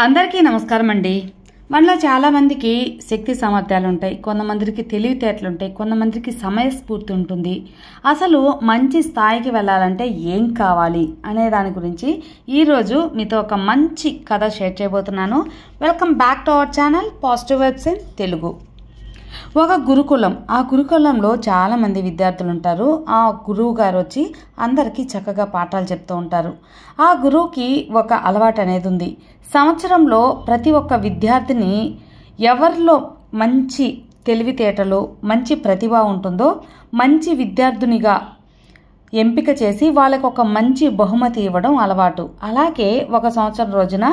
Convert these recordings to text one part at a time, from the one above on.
అందరికీ నమస్కారం అండి. మనలో చాలామందికి శక్తి సామర్థ్యాలు ఉంటాయి, కొంతమందికి తెలివితేటలు ఉంటాయి, కొంతమందికి సమయస్ఫూర్తి ఉంటుంది. అసలు మంచి స్థాయికి వెళ్ళాలంటే ఏం కావాలి అనే దాని గురించి ఈరోజు మీతో ఒక మంచి కథ షేర్ చేయబోతున్నాను. Welcome back to our channel positive vibes in Telugu. ఒక గురుకులం, ఆ గురుకులంలో చాలామంది విద్యార్థులు ఉంటారు. ఆ గురువు గారు వచ్చి అందరికీ చక్కగా పాఠాలు చెప్తూ ఉంటారు. ఆ గురువుకి ఒక అలవాటు అనేది ఉంది. సంవత్సరంలో ప్రతి ఒక్క విద్యార్థిని ఎవరిలో మంచి తెలివితేటలు, మంచి ప్రతిభ ఉంటుందో మంచి విద్యార్థునిగా ఎంపిక చేసి వాళ్ళకు ఒక మంచి బహుమతి ఇవ్వడం అలవాటు. అలాగే ఒక సంవత్సరం రోజున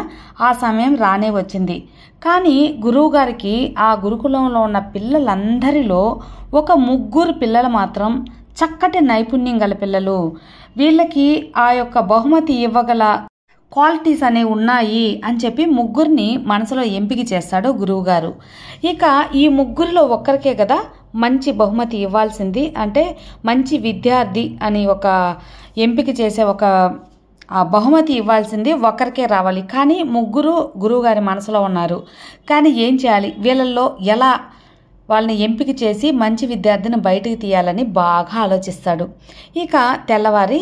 ఆ సమయం రానే వచ్చింది. కానీ గురువుగారికి ఆ గురుకులంలో ఉన్న పిల్లలందరిలో ఒక ముగ్గురు పిల్లలు మాత్రం చక్కటి నైపుణ్యం గల పిల్లలు, వీళ్ళకి ఆ యొక్క బహుమతి ఇవ్వగల క్వాలిటీస్ అనేవి ఉన్నాయి అని చెప్పి ముగ్గురిని మనసులో ఎంపిక చేస్తాడు గురువుగారు. ఇక ఈ ముగ్గురిలో ఒక్కరికే కదా మంచి బహుమతి ఇవ్వాల్సింది, అంటే మంచి విద్యార్థి అని ఒక ఎంపిక చేసే ఒక ఆ బహుమతి ఇవ్వాల్సింది ఒక్కరికే రావాలి. కానీ ముగ్గురు గురువుగారి మనసులో ఉన్నారు. కానీ ఏం చేయాలి, వీళ్ళల్లో ఎలా వాళ్ళని ఎంపిక చేసి మంచి విద్యార్థిని బయటకు తీయాలని బాగా ఆలోచిస్తాడు. ఇక తెల్లవారి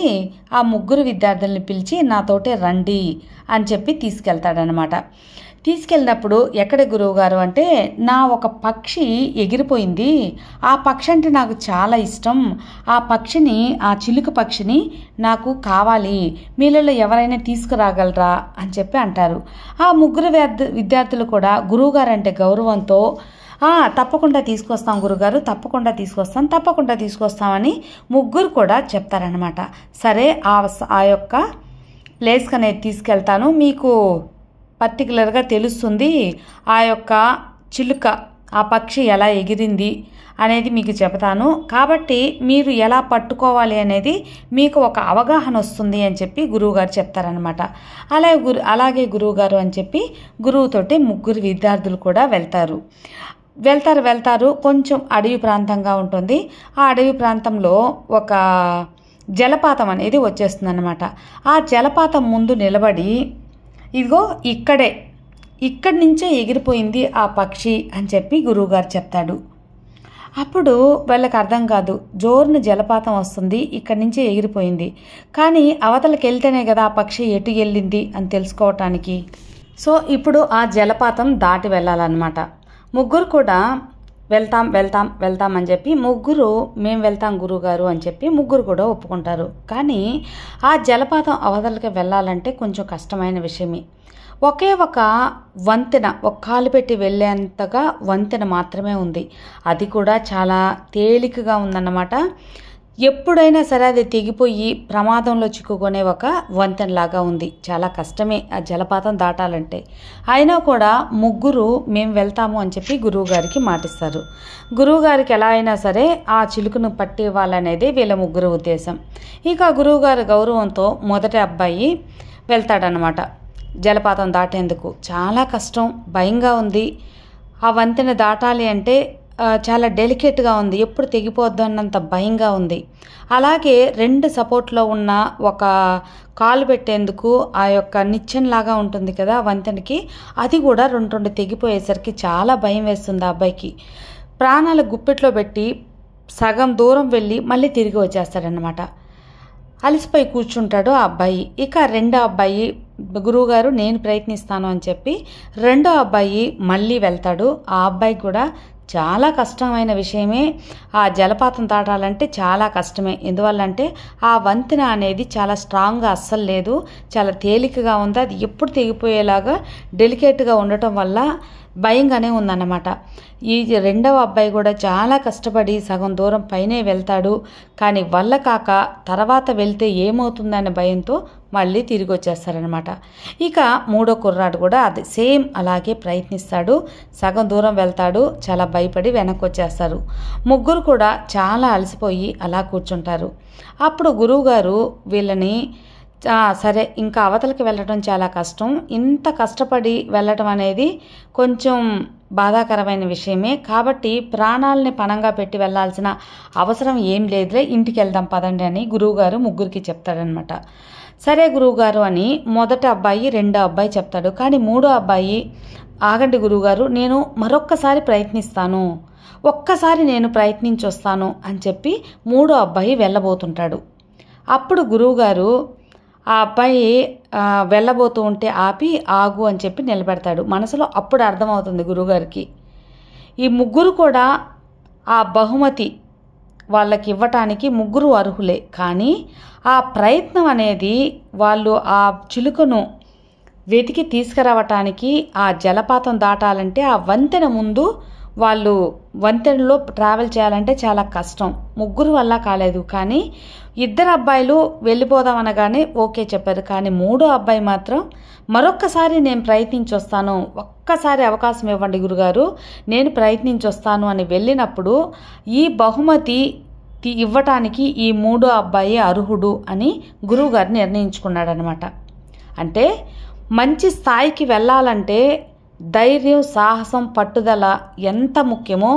ఆ ముగ్గురు విద్యార్థుల్ని పిలిచి నాతోటే రండి అని చెప్పి తీసుకెళ్తాడనమాట. తీసుకెళ్ళినప్పుడు ఎక్కడ గురువుగారు అంటే, నా ఒక పక్షి ఎగిరిపోయింది, ఆ పక్షి అంటే నాకు చాలా ఇష్టం, ఆ పక్షిని, ఆ చిలుక పక్షిని నాకు కావాలి, మీలలో ఎవరైనా తీసుకురాగలరా అని చెప్పి అంటారు. ఆ ముగ్గురు విద్యార్థులు కూడా గురువుగారు అంటే గౌరవంతో తప్పకుండా తీసుకొస్తాం గురుగారు, తప్పకుండా తీసుకొస్తామని ముగ్గురు కూడా చెప్తారనమాట. సరే, ఆ యొక్క ప్లేస్కి అనేది తీసుకెళ్తాను, మీకు పర్టికులర్గా తెలుస్తుంది ఆ యొక్క చిలుక, ఆ పక్షి ఎలా ఎగిరింది అనేది మీకు చెబుతాను, కాబట్టి మీరు ఎలా పట్టుకోవాలి అనేది మీకు ఒక అవగాహన వస్తుంది అని చెప్పి గురువుగారు చెప్తారనమాట. అలాగే గురువుగారు అని చెప్పి గురువుతోటి ముగ్గురు విద్యార్థులు కూడా వెళ్తారు. కొంచెం అడవి ప్రాంతంగా ఉంటుంది. ఆ అడవి ప్రాంతంలో ఒక జలపాతం అనేది వచ్చేస్తుంది అనమాట. ఆ జలపాతం ముందు నిలబడి, ఇదిగో ఇక్కడి నుంచే ఎగిరిపోయింది ఆ పక్షి అని చెప్పి గురువుగారు చెప్తాడు. అప్పుడు వాళ్ళకి అర్థం కాదు, జోరున జలపాతం వస్తుంది, ఇక్కడి నుంచే ఎగిరిపోయింది, కానీ అవతలకి వెళ్తేనే కదా ఆ పక్షి ఎటు వెళ్ళింది అని తెలుసుకోవటానికి. సో ఇప్పుడు ఆ జలపాతం దాటి వెళ్ళాలన్నమాట. ముగ్గురు కూడా వెళ్తాం అని చెప్పి ముగ్గురు, మేము వెళ్తాం గురువుగారు అని చెప్పి ముగ్గురు కూడా ఒప్పుకుంటారు. కానీ ఆ జలపాతం అవతలకి వెళ్ళాలంటే కొంచెం కష్టమైన విషయమే. ఒకే ఒక వంతెన, ఒక కాలు పెట్టి వెళ్ళేంతగా వంతెన మాత్రమే ఉంది. అది కూడా చాలా తేలికగా ఉందన్నమాట. ఎప్పుడైనా సరే అది తెగిపోయి ప్రమాదంలో చిక్కుకునే ఒక వంతెనలాగా ఉంది. చాలా కష్టమే ఆ జలపాతం దాటాలంటే. అయినా కూడా ముగ్గురు మేము వెళ్తాము అని చెప్పి గురువుగారికి మాటిస్తారు. గురువుగారికి ఎలా అయినా సరే ఆ చిలుకను పట్టి ఇవ్వాలనేది వీళ్ళ ముగ్గురు ఉద్దేశం. ఇక గురువుగారి గౌరవంతో మొదటి అబ్బాయి వెళ్తాడనమాట జలపాతం దాటేందుకు. చాలా కష్టం, భయంగా ఉంది. ఆ వంతెన దాటాలి అంటే చాలా డెలికేట్గా ఉంది, ఎప్పుడు తెగిపోద్దు అన్నంత భయంగా ఉంది. అలాగే రెండు సపోర్ట్లో ఉన్న ఒక కాలు పెట్టేందుకు ఆ యొక్క నిచ్చెనలాగా ఉంటుంది కదా వంతెనకి, అది కూడా రెండు తెగిపోయేసరికి చాలా భయం వేస్తుంది ఆ అబ్బాయికి. ప్రాణాలు గుప్పెట్లో పెట్టి సగం దూరం వెళ్ళి మళ్ళీ తిరిగి వచ్చేస్తాడనమాట. అలసిపోయి కూర్చుంటాడు ఆ అబ్బాయి. ఇక రెండో అబ్బాయి, గురువుగారు నేను ప్రయత్నిస్తాను అని చెప్పి రెండో అబ్బాయి మళ్ళీ వెళ్తాడు. ఆ అబ్బాయి కూడా చాలా కష్టమైన విషయమే, ఆ జలపాతం దాటాలంటే చాలా కష్టమే. ఎందువల్లంటే ఆ వంతెన అనేది చాలా స్ట్రాంగ్గా అస్సలు లేదు, చాలా తేలికగా ఉంది. అది ఎప్పుడు తెగిపోయేలాగా డెలికేట్గా ఉండటం వల్ల భయంగానే ఉందన్నమాట. ఈ రెండవ అబ్బాయి కూడా చాలా కష్టపడి సగం దూరం పైనే వెళ్తాడు. కానీ వల్ల కాక తర్వాత వెళ్తే ఏమవుతుందనే భయంతో మళ్ళీ తిరిగి వచ్చేస్తారనమాట. ఇక మూడో కుర్రాడు కూడా అది సేమ్ అలాగే ప్రయత్నిస్తాడు, సగం దూరం వెళ్తాడు, చాలా భయపడి వెనక్కి వచ్చేస్తారు. ముగ్గురు కూడా చాలా అలసిపోయి అలా కూర్చుంటారు. అప్పుడు గురువుగారు వీళ్ళని, సరే ఇంకా అవతలకి వెళ్ళటం చాలా కష్టం, ఇంత కష్టపడి వెళ్ళటం అనేది కొంచెం బాధాకరమైన విషయమే, కాబట్టి ప్రాణాలని పణంగా పెట్టి వెళ్లాల్సిన అవసరం ఏం లేదులే, ఇంటికి వెళ్దాం పదండి అని గురువుగారు ముగ్గురికి చెప్తాడనమాట. సరే గురువుగారు అని మొదటి అబ్బాయి రెండో అబ్బాయి చెప్తాడు. కానీ మూడో అబ్బాయి ఆగండి గురువుగారు, నేను మరొక్కసారి ప్రయత్నిస్తాను, ఒక్కసారి నేను ప్రయత్నించి వస్తాను అని చెప్పి మూడో అబ్బాయి వెళ్ళబోతుంటాడు. అప్పుడు గురువుగారు ఆ అబ్బాయి వెళ్ళబోతూ ఉంటే ఆపి ఆగు అని చెప్పి నిలబెడతాడు. మనసులో అప్పుడు అర్థమవుతుంది గురువుగారికి, ఈ ముగ్గురు కూడా ఆ బహుమతి వాళ్ళకి ఇవ్వటానికి ముగ్గురు అర్హులే. కానీ ఆ ప్రయత్నం అనేది వాళ్ళు ఆ చిలుకను వెతికి తీసుకురావటానికి, ఆ జలపాతం దాటాలంటే ఆ వంతెన ముందు వాళ్ళు వంతెనలో ట్రావెల్ చేయాలంటే చాలా కష్టం. ముగ్గురు వల్ల కాలేదు. కానీ ఇద్దరు అబ్బాయిలు వెళ్ళిపోదాం అనగానే ఓకే చెప్పారు. కానీ మూడో అబ్బాయి మాత్రం మరొక్కసారి నేను ప్రయత్నించి వస్తాను, ఒక్కసారి అవకాశం ఇవ్వండి గురుగారు, నేను ప్రయత్నించి వస్తాను అని వెళ్ళినప్పుడు ఈ బహుమతి ఇవ్వటానికి ఈ మూడో అబ్బాయి అర్హుడు అని గురువుగారు నిర్ణయించుకున్నాడనమాట. అంటే మంచి స్థాయికి వెళ్ళాలంటే ధైర్యం, సాహసం, పట్టుదల ఎంత ముఖ్యమో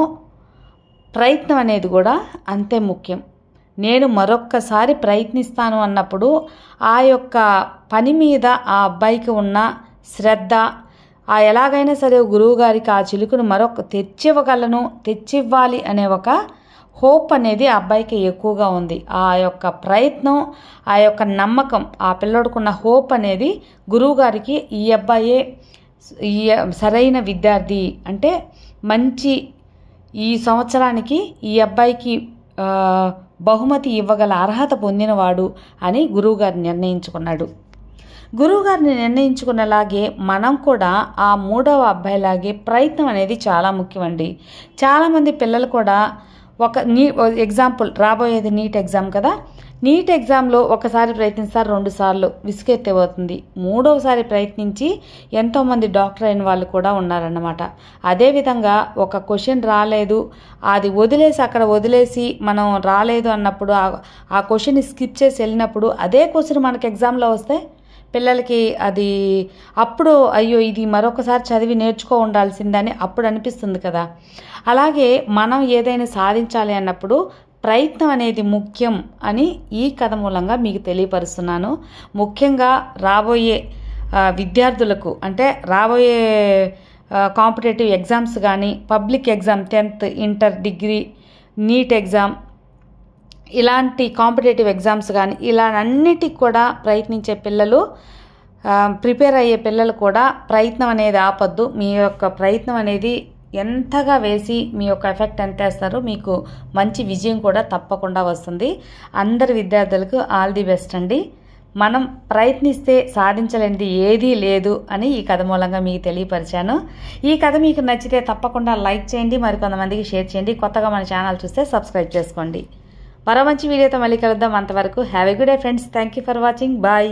ప్రయత్నం అనేది కూడా అంతే ముఖ్యం. నేను మరొక్కసారి ప్రయత్నిస్తాను అన్నప్పుడు ఆ యొక్క పని మీద ఆ అబ్బాయికి ఉన్న శ్రద్ధ, ఎలాగైనా సరే గురువుగారికి ఆ చిలుకను తెచ్చివ్వగలను, తెచ్చివ్వాలి అనే ఒక హోప్ అనేది ఆ అబ్బాయికి ఎక్కువగా ఉంది. ఆ యొక్క ప్రయత్నం, ఆ యొక్క నమ్మకం, ఆ పిల్లోడుకున్న హోప్ అనేది గురువుగారికి ఈ అబ్బాయే సరైన విద్యార్థి, అంటే మంచి ఈ సంవత్సరానికి ఈ అబ్బాయికి బహుమతి ఇవ్వగల అర్హత పొందినవాడు అని గురువుగారు నిర్ణయించుకున్నాడు. గురువుగారిని నిర్ణయించుకున్నలాగే మనం కూడా ఆ మూడవ అబ్బాయిలాగే ప్రయత్నం అనేది చాలా ముఖ్యమండి. చాలామంది పిల్లలు కూడా ఎగ్జాంపుల్ రాబోయేది నీట్ ఎగ్జామ్ కదా, నీట్ ఎగ్జామ్లో ఒకసారి ప్రయత్నిస్తారు, 2 సార్లు విసుగెత్తిపోతుంది, మూడవసారి ప్రయత్నించి ఎంతోమంది డాక్టర్ అయిన వాళ్ళు కూడా ఉన్నారన్నమాట. అదేవిధంగా ఒక క్వశ్చన్ రాలేదు, అది అక్కడ వదిలేసి మనం రాలేదు అన్నప్పుడు ఆ క్వశ్చన్ స్కిప్ చేసి వెళ్ళినప్పుడు అదే క్వశ్చన్ మనకి ఎగ్జామ్లో వస్తే పిల్లలకి అది అప్పుడు అయ్యో ఇది మరొకసారి చదివి నేర్చుకో ఉండాల్సిందని అప్పుడు అనిపిస్తుంది కదా. అలాగే మనం ఏదైనా సాధించాలి అన్నప్పుడు ప్రయత్నం అనేది ముఖ్యం అని ఈ కథ మూలంగా మీకు తెలియపరుస్తున్నాను. ముఖ్యంగా రాబోయే విద్యార్థులకు, అంటే రాబోయే కాంపిటేటివ్ ఎగ్జామ్స్ కానీ, public exam 10th, inter, degree, NEET exam, ఇలాంటి కాంపిటేటివ్ ఎగ్జామ్స్ కానీ ఇలా అన్నిటికి కూడా ప్రయత్నించే పిల్లలు, ప్రిపేర్ అయ్యే పిల్లలు కూడా ప్రయత్నం అనేది ఆపొద్దు. మీ యొక్క ప్రయత్నం అనేది ఎంతగా వేసి మీ యొక్క ఎఫెక్ట్ ఎంత వేస్తారో మీకు మంచి విజయం కూడా తప్పకుండా వస్తుంది. అందరి విద్యార్థులకు ఆల్ ది బెస్ట్ అండి. మనం ప్రయత్నిస్తే సాధించలేనిది ఏదీ లేదు అని ఈ కథ మూలంగా మీకు తెలియపరిచాను. ఈ కథ మీకు నచ్చితే తప్పకుండా లైక్ చేయండి, మరికొంతమందికి షేర్ చేయండి. కొత్తగా మన ఛానల్ చూస్తే సబ్స్క్రైబ్ చేసుకోండి. మరో మంచి వీడియోతో మళ్ళీ కలుద్దాం. అంతవరకు have a good day friends. Thank you for watching. Bye.